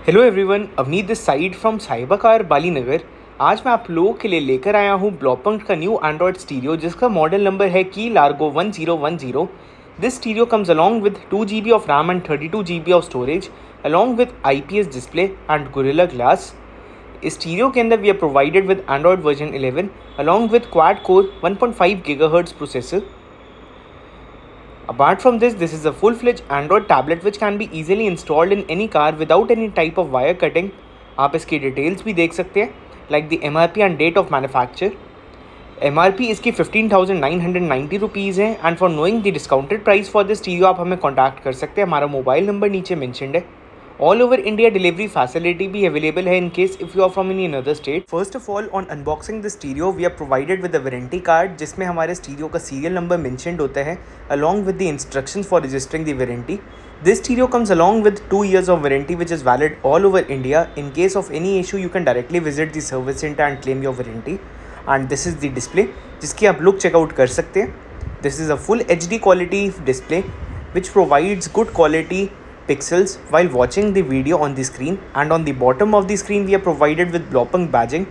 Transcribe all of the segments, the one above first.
Hello everyone, Avneet this side from cyber car Bali Nagar. आज मैं आप लोगों के लिए लेकर आया हूँ ब्लॉपंक्ट का न्यू एंड्रॉयड स्टीरियो जिसका मॉडल नंबर है Key Largo 1010। This stereo comes along with 2 GB of RAM and 32 GB of storage along with IPS display and Gorilla glass. इस स्टीरियो के अंदर we are provided with Android version 11 along with quad core 1.5 GHz processor. Apart from this, this is a full-fledged Android tablet which can be easily installed in any car without any type of wire cutting. आप इसकी details भी देख सकते हैं like the MRP and date of manufacture. MRP इसकी 15,990 rupees है and for knowing the discounted price for this stereo आप हमें कॉन्टैक्ट कर सकते हैं। हमारा मोबाइल नंबर नीचे मैंशनड है। All over India delivery facility भी अवेलेबल है in case if you are from any another state. First of all on unboxing the stereo we are provided with a warranty card जिसमें हमारे stereo का serial number mentioned होता है along with the instructions for registering the warranty. This stereo comes along with 2 years of warranty which is valid all over India. In case of any issue you can directly visit the service center and claim your warranty. And this is the display जिसकी आप look checkout कर सकते हैं. This is a full HD quality display which provides good quality pixels while watching the video on the screen. And on the bottom of the screen we are provided with Blopunk badging.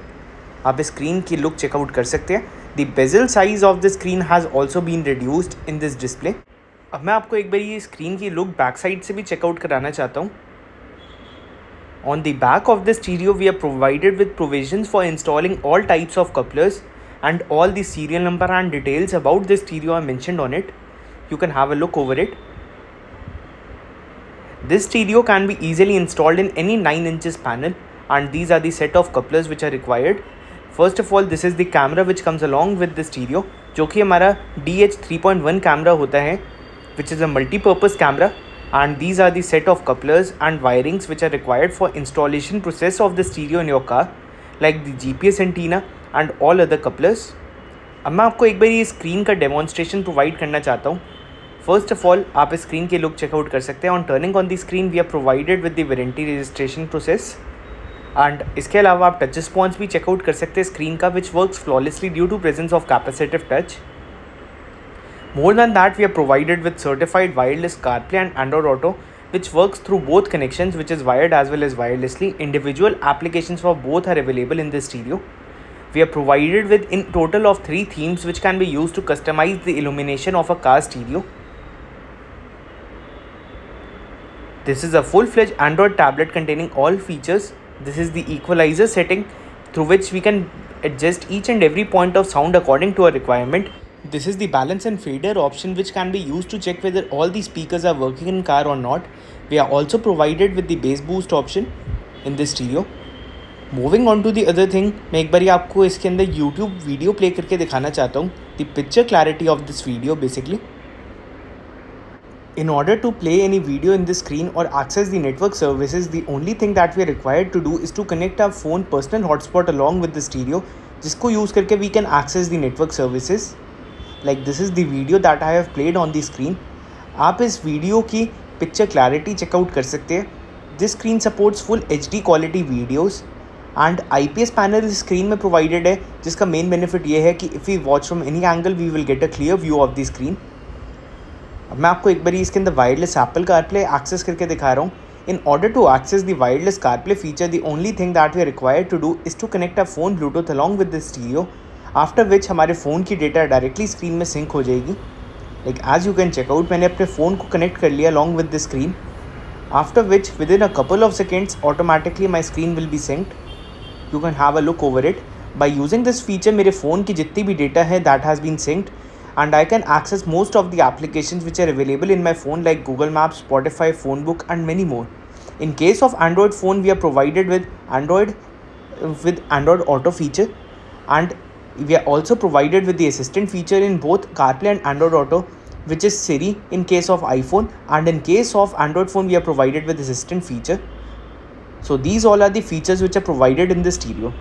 आप इस screen की look checkout कर सकते हैं. The bezel size of the screen has also been reduced in this display. अब मैं आपको एक बार ये स्क्रीन की लुक बैक साइड से भी चेकआउट कराना चाहता हूँ। On the back of the stereo we are provided with provisions for installing all types of couplers and all the serial number and details about the stereo are mentioned on it. You can have a look over it. This stereo can be easily installed in any 9 inches panel and these are the set of couplers which are required. First of all, this is the camera which comes along with the stereo जो कि हमारा DH3.1 camera होता है which is a multi-purpose camera, and these are the set of couplers and wirings which are required for installation process of the stereo in your car like the GPS antenna and all other couplers. अब मैं आपको एक बार ये screen का demonstration provide करना चाहता हूँ. First of all आप इस स्क्रीन के लुक चेकआउट कर सकते हैं. On turning on the screen we are provided with the warranty registration process and इसके अलावा आप टच रिस्पॉन्स भी चेकआउट कर सकते हैं स्क्रीन का which works flawlessly due to presence of capacitive touch. More than that, we are provided with certified wireless CarPlay and Android Auto, which works through both connections, which is wired as well as wirelessly. Individual applications for both are available in this stereo. We are provided with in total of 3 themes, which can be used to customize the illumination of a car stereo. This is a full-fledged Android tablet containing all features. This is the equalizer setting through which we can adjust each and every point of sound according to our requirement. This is the balance and fader option which can be used to check whether all the speakers are working in car or not. We are also provided with the bass boost option in this stereo. Moving on to the other thing, मैं एक बारी आपको इसके अंदर YouTube video play करके दिखाना चाहता हूँ. The picture clarity of this video basically. In order to play any video in this screen or access the network services, the only thing that we are required to do is to connect our phone personal hotspot along with the stereo, जिसको use करके we can access the network services. Like this is the video that I have played on the screen. आप इस video की picture clarity checkout कर सकते हैं. This screen supports full HD quality videos and IPS panel इस screen में provided है जिसका मेन बेनिफिट ये है कि if we watch from any angle we will get a clear view of the screen. अब मैं आपको एक बारी इसके अंदर वायरलेस एप्पल कारप्ले एक्सेस करके दिखा रहा हूँ. In order to access the wireless CarPlay feature, the only thing that we are required to do is to connect our phone Bluetooth along with the stereo. After which हमारे phone की data directly screen में sync हो जाएगी. Like as you can check out मैंने अपने phone को connect कर लिया along with the screen. After which within a couple of seconds automatically my screen will be synced. You can have a look over it. By using this feature मेरे phone की जितनी भी data है that has been synced and I can access most of the applications which are available in my phone like Google maps, Spotify, phone book and many more. In case of Android phone, we are provided with Android Auto feature, and we are also provided with the assistant feature in both CarPlay and Android Auto, which is Siri in case of iPhone, and in case of Android phone, we are provided with assistant feature. So these all are the features which are provided in the stereo.